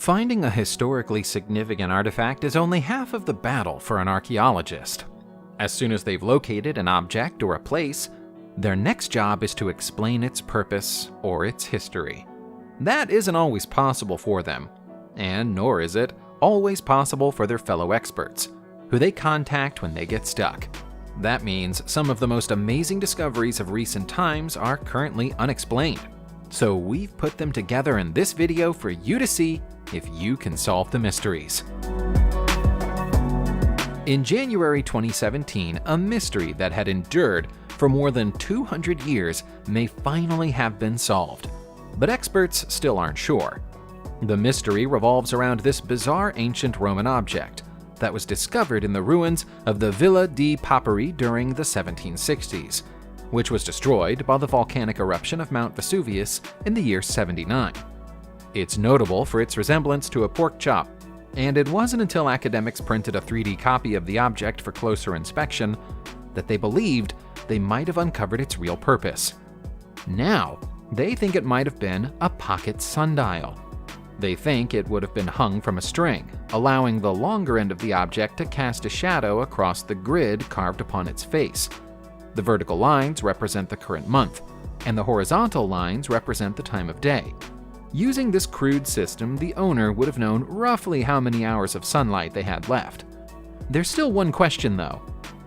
Finding a historically significant artifact is only half of the battle for an archaeologist. As soon as they've located an object or a place, their next job is to explain its purpose or its history. That isn't always possible for them, and nor is it always possible for their fellow experts, who they contact when they get stuck. That means some of the most amazing discoveries of recent times are currently unexplained. So we've put them together in this video for you to see if you can solve the mysteries. In January 2017, a mystery that had endured for more than 200 years may finally have been solved, but experts still aren't sure. The mystery revolves around this bizarre ancient Roman object that was discovered in the ruins of the Villa di Paperi during the 1760s, which was destroyed by the volcanic eruption of Mount Vesuvius in the year 79. It's notable for its resemblance to a pork chop, and it wasn't until academics printed a 3D copy of the object for closer inspection that they believed they might have uncovered its real purpose. Now, they think it might have been a pocket sundial. They think it would have been hung from a string, allowing the longer end of the object to cast a shadow across the grid carved upon its face. The vertical lines represent the current month, and the horizontal lines represent the time of day. Using this crude system, the owner would have known roughly how many hours of sunlight they had left. There's still one question though.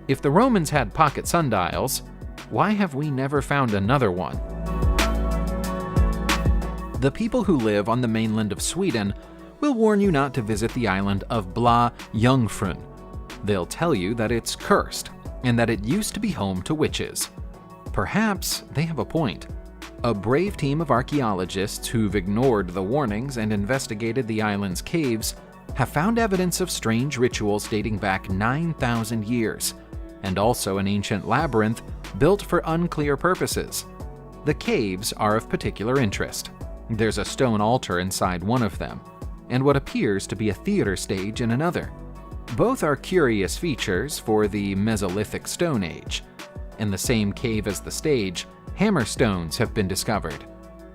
If the Romans had pocket sundials, why have we never found another one? The people who live on the mainland of Sweden will warn you not to visit the island of Blå Jungfrun. They'll tell you that it's cursed, and that it used to be home to witches. Perhaps they have a point. A brave team of archaeologists who've ignored the warnings and investigated the island's caves have found evidence of strange rituals dating back 9,000 years, and also an ancient labyrinth built for unclear purposes. The caves are of particular interest. There's a stone altar inside one of them, and what appears to be a theater stage in another. Both are curious features for the Mesolithic Stone Age. In the same cave as the stage, hammer stones have been discovered.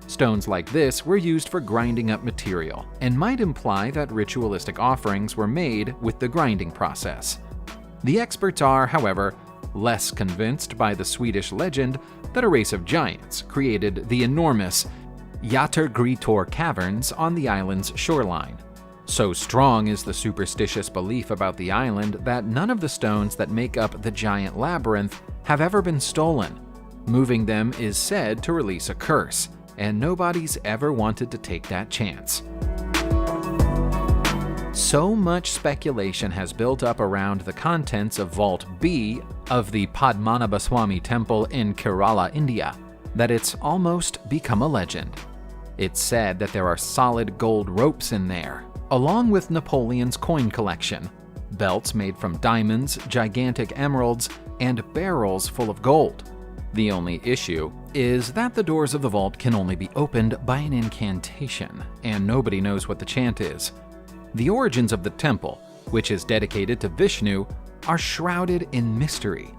Stones like this were used for grinding up material, and might imply that ritualistic offerings were made with the grinding process. The experts are, however, less convinced by the Swedish legend that a race of giants created the enormous Jättergrytor caverns on the island's shoreline. So strong is the superstitious belief about the island that none of the stones that make up the giant labyrinth have ever been stolen. Moving them is said to release a curse, and nobody's ever wanted to take that chance. So much speculation has built up around the contents of Vault B of the Padmanabhaswamy Temple in Kerala, India, that it's almost become a legend. It's said that there are solid gold ropes in there, along with Napoleon's coin collection, belts made from diamonds, gigantic emeralds, and barrels full of gold. The only issue is that the doors of the vault can only be opened by an incantation, and nobody knows what the chant is. The origins of the temple, which is dedicated to Vishnu, are shrouded in mystery.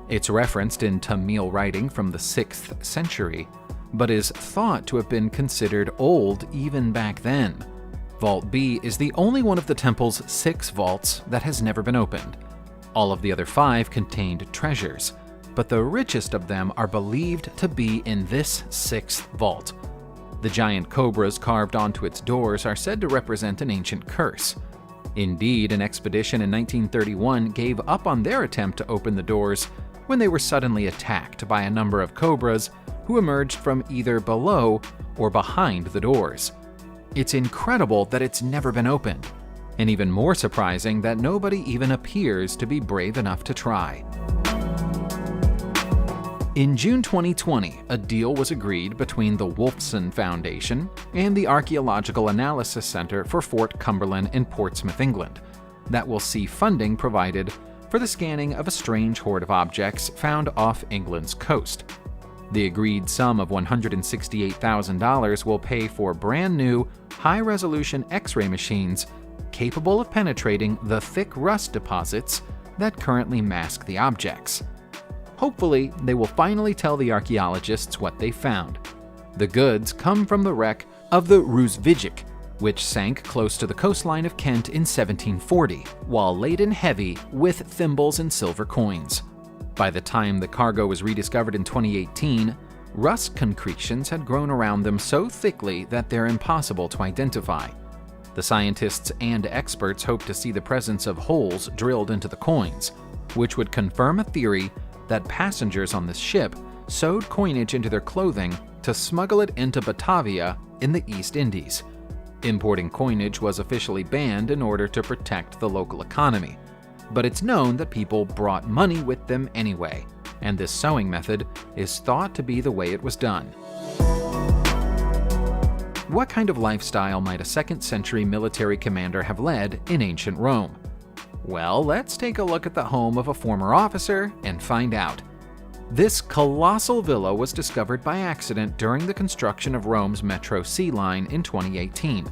It's referenced in Tamil writing from the 6th century, but is thought to have been considered old even back then. Vault B is the only one of the temple's 6 vaults that has never been opened. All of the other 5 contained treasures, but the richest of them are believed to be in this 6th vault. The giant cobras carved onto its doors are said to represent an ancient curse. Indeed, an expedition in 1931 gave up on their attempt to open the doors when they were suddenly attacked by a number of cobras who emerged from either below or behind the doors. It's incredible that it's never been opened, and even more surprising that nobody even appears to be brave enough to try. In June 2020, a deal was agreed between the Wolfson Foundation and the Archaeological Analysis Center for Fort Cumberland in Portsmouth, England, that will see funding provided for the scanning of a strange hoard of objects found off England's coast. The agreed sum of $168,000 will pay for brand new, high-resolution X-ray machines capable of penetrating the thick rust deposits that currently mask the objects. Hopefully, they will finally tell the archaeologists what they found. The goods come from the wreck of the Rusvijik, which sank close to the coastline of Kent in 1740, while laden heavy with thimbles and silver coins. By the time the cargo was rediscovered in 2018, rust concretions had grown around them so thickly that they're impossible to identify. The scientists and experts hope to see the presence of holes drilled into the coins, which would confirm a theory that passengers on this ship sewed coinage into their clothing to smuggle it into Batavia in the East Indies. Importing coinage was officially banned in order to protect the local economy, but it's known that people brought money with them anyway, and this sewing method is thought to be the way it was done. What kind of lifestyle might a 2nd century military commander have led in ancient Rome? Well, let's take a look at the home of a former officer and find out. This colossal villa was discovered by accident during the construction of Rome's Metro C line in 2018,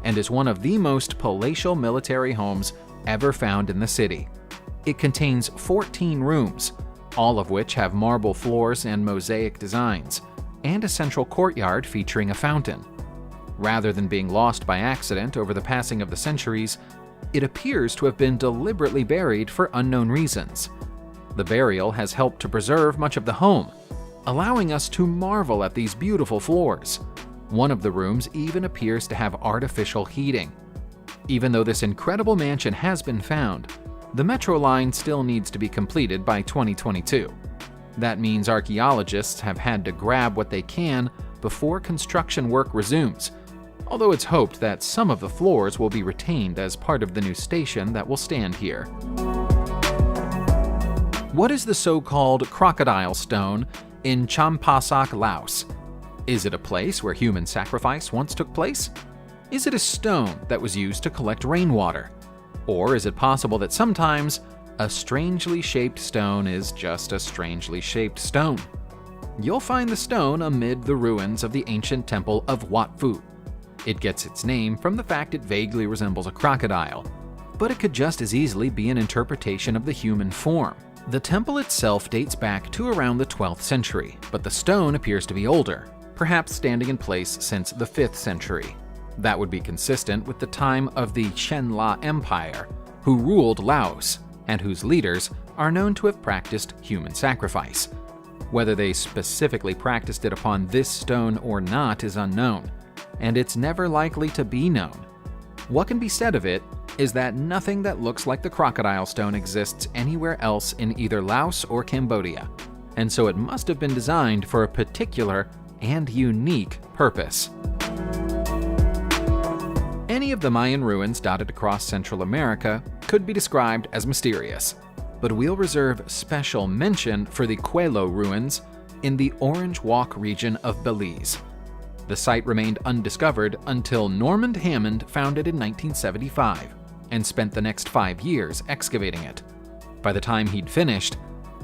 and is one of the most palatial military homes ever found in the city. It contains 14 rooms, all of which have marble floors and mosaic designs, and a central courtyard featuring a fountain. Rather than being lost by accident over the passing of the centuries, it appears to have been deliberately buried for unknown reasons. The burial has helped to preserve much of the home, allowing us to marvel at these beautiful floors. One of the rooms even appears to have artificial heating. Even though this incredible mansion has been found, the metro line still needs to be completed by 2022. That means archaeologists have had to grab what they can before construction work resumes, although it's hoped that some of the floors will be retained as part of the new station that will stand here. What is the so-called crocodile stone in Champasak, Laos? Is it a place where human sacrifice once took place? Is it a stone that was used to collect rainwater? Or is it possible that sometimes a strangely shaped stone is just a strangely shaped stone? You'll find the stone amid the ruins of the ancient temple of Wat Phu. It gets its name from the fact it vaguely resembles a crocodile, but it could just as easily be an interpretation of the human form. The temple itself dates back to around the 12th century, but the stone appears to be older, perhaps standing in place since the 5th century. That would be consistent with the time of the Chen-La Empire, who ruled Laos, and whose leaders are known to have practiced human sacrifice. Whether they specifically practiced it upon this stone or not is unknown, and it's never likely to be known. What can be said of it is that nothing that looks like the crocodile stone exists anywhere else in either Laos or Cambodia, and so it must have been designed for a particular and unique purpose. Any of the Mayan ruins dotted across Central America could be described as mysterious, but we'll reserve special mention for the Coelho ruins in the Orange Walk region of Belize. The site remained undiscovered until Normand Hammond found it in 1975 and spent the next 5 years excavating it. By the time he'd finished,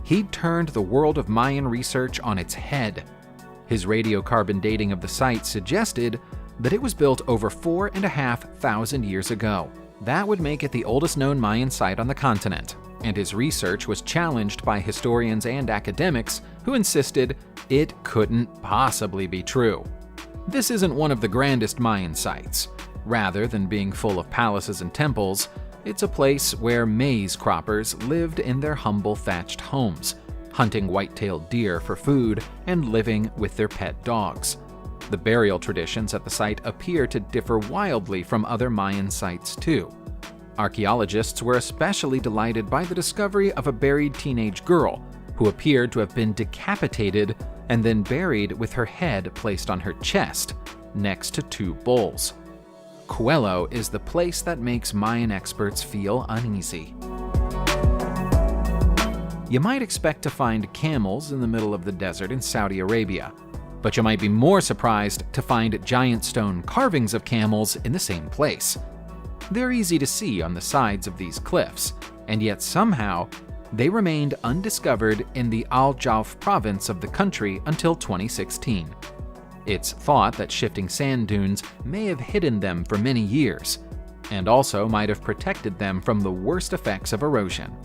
he'd turned the world of Mayan research on its head. His radiocarbon dating of the site suggested that it was built over 4,500 years ago. That would make it the oldest known Mayan site on the continent, and his research was challenged by historians and academics who insisted it couldn't possibly be true. This isn't one of the grandest Mayan sites. Rather than being full of palaces and temples, it's a place where maize croppers lived in their humble thatched homes, hunting white-tailed deer for food and living with their pet dogs. The burial traditions at the site appear to differ wildly from other Mayan sites too. Archaeologists were especially delighted by the discovery of a buried teenage girl who appeared to have been decapitated and then buried with her head placed on her chest, next to 2 bulls. Coelho is the place that makes Mayan experts feel uneasy. You might expect to find camels in the middle of the desert in Saudi Arabia, but you might be more surprised to find giant stone carvings of camels in the same place. They're easy to see on the sides of these cliffs, and yet somehow they remained undiscovered in the Al Jauf province of the country until 2016. It's thought that shifting sand dunes may have hidden them for many years, and also might have protected them from the worst effects of erosion.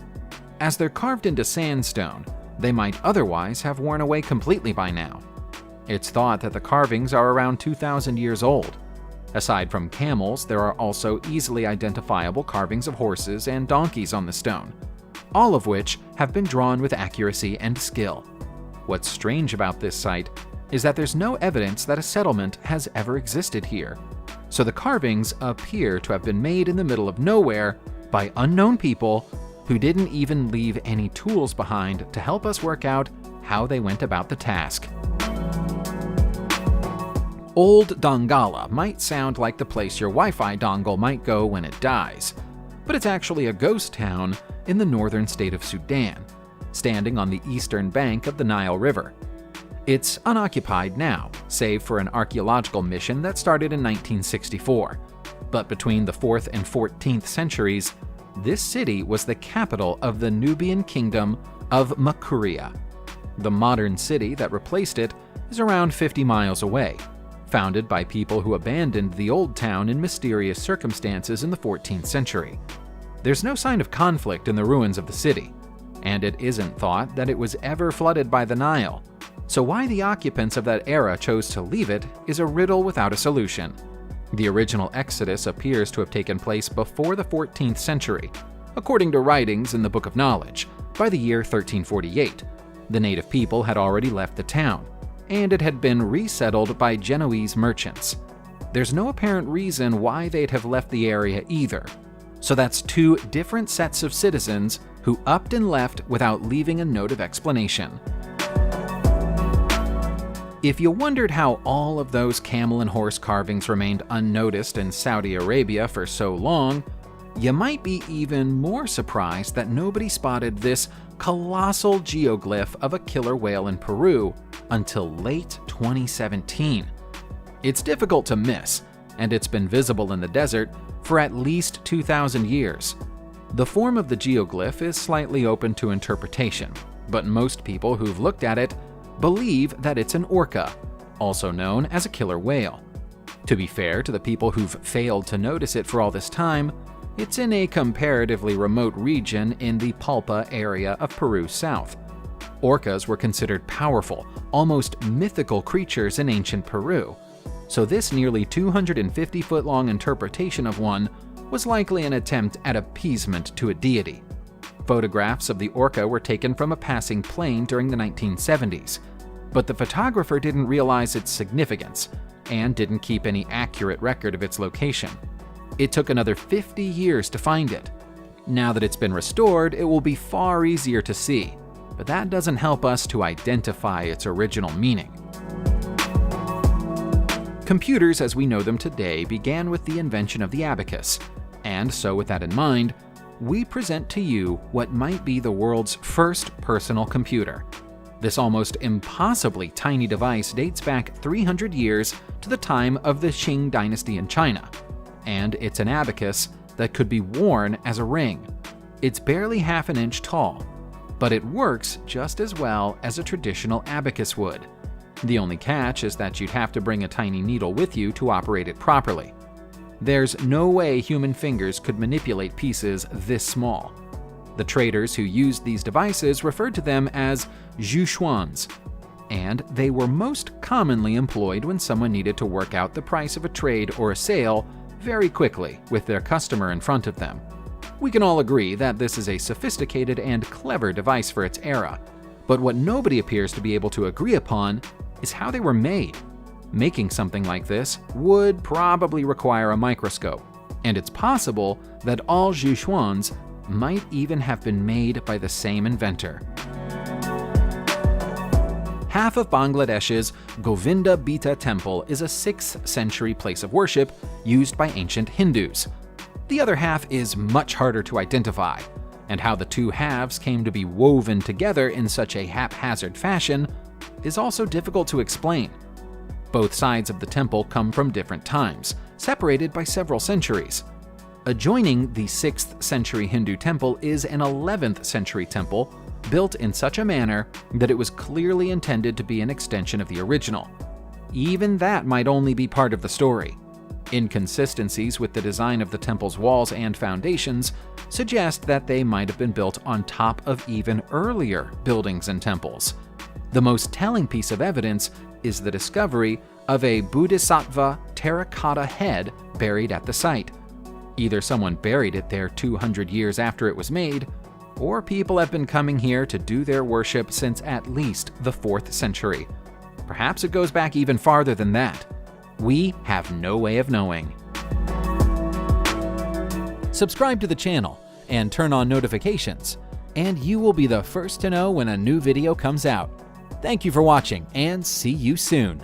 As they're carved into sandstone, they might otherwise have worn away completely by now. It's thought that the carvings are around 2,000 years old. Aside from camels, there are also easily identifiable carvings of horses and donkeys on the stone, all of which have been drawn with accuracy and skill. What's strange about this site is that there's no evidence that a settlement has ever existed here, so the carvings appear to have been made in the middle of nowhere by unknown people who didn't even leave any tools behind to help us work out how they went about the task. Old Donggala might sound like the place your Wi-Fi dongle might go when it dies, but it's actually a ghost town in the northern state of Sudan, standing on the eastern bank of the Nile River. It's unoccupied now, save for an archaeological mission that started in 1964. But between the 4th and 14th centuries, this city was the capital of the Nubian kingdom of Makuria. The modern city that replaced it is around 50 miles away, founded by people who abandoned the old town in mysterious circumstances in the 14th century. There's no sign of conflict in the ruins of the city, and it isn't thought that it was ever flooded by the Nile. So why the occupants of that era chose to leave it is a riddle without a solution. The original exodus appears to have taken place before the 14th century, according to writings in the Book of Knowledge. By the year 1348, the native people had already left the town, and it had been resettled by Genoese merchants. There's no apparent reason why they'd have left the area either. So that's two different sets of citizens who upped and left without leaving a note of explanation. If you wondered how all of those camel and horse carvings remained unnoticed in Saudi Arabia for so long, you might be even more surprised that nobody spotted this colossal geoglyph of a killer whale in Peru until late 2017. It's difficult to miss, and it's been visible in the desert for at least 2,000 years. The form of the geoglyph is slightly open to interpretation, but most people who've looked at it believe that it's an orca, also known as a killer whale. To be fair to the people who've failed to notice it for all this time, it's in a comparatively remote region in the Palpa area of Peru South. Orcas were considered powerful, almost mythical creatures in ancient Peru, so this nearly 250-foot-long interpretation of one was likely an attempt at appeasement to a deity. Photographs of the orca were taken from a passing plane during the 1970s, but the photographer didn't realize its significance and didn't keep any accurate record of its location. It took another 50 years to find it. Now that it's been restored, it will be far easier to see, but that doesn't help us to identify its original meaning. Computers as we know them today began with the invention of the abacus, and so with that in mind, we present to you what might be the world's first personal computer. This almost impossibly tiny device dates back 300 years to the time of the Qing dynasty in China, and it's an abacus that could be worn as a ring. It's barely half an inch tall, but it works just as well as a traditional abacus would. The only catch is that you'd have to bring a tiny needle with you to operate it properly. There's no way human fingers could manipulate pieces this small. The traders who used these devices referred to them as zhuchuans, and they were most commonly employed when someone needed to work out the price of a trade or a sale very quickly with their customer in front of them. We can all agree that this is a sophisticated and clever device for its era, but what nobody appears to be able to agree upon is how they were made. Making something like this would probably require a microscope, and it's possible that all zhuchuans might even have been made by the same inventor. Half of Bangladesh's Govinda Beta Temple is a 6th century place of worship used by ancient Hindus. The other half is much harder to identify, and how the two halves came to be woven together in such a haphazard fashion is also difficult to explain. Both sides of the temple come from different times, separated by several centuries. Adjoining the 6th century Hindu temple is an 11th century temple built in such a manner that it was clearly intended to be an extension of the original. Even that might only be part of the story. Inconsistencies with the design of the temple's walls and foundations suggest that they might have been built on top of even earlier buildings and temples. The most telling piece of evidence is the discovery of a Bodhisattva terracotta head buried at the site. Either someone buried it there 200 years after it was made, or people have been coming here to do their worship since at least the 4th century. Perhaps it goes back even farther than that. We have no way of knowing. Subscribe to the channel and turn on notifications, and you will be the first to know when a new video comes out. Thank you for watching, and see you soon.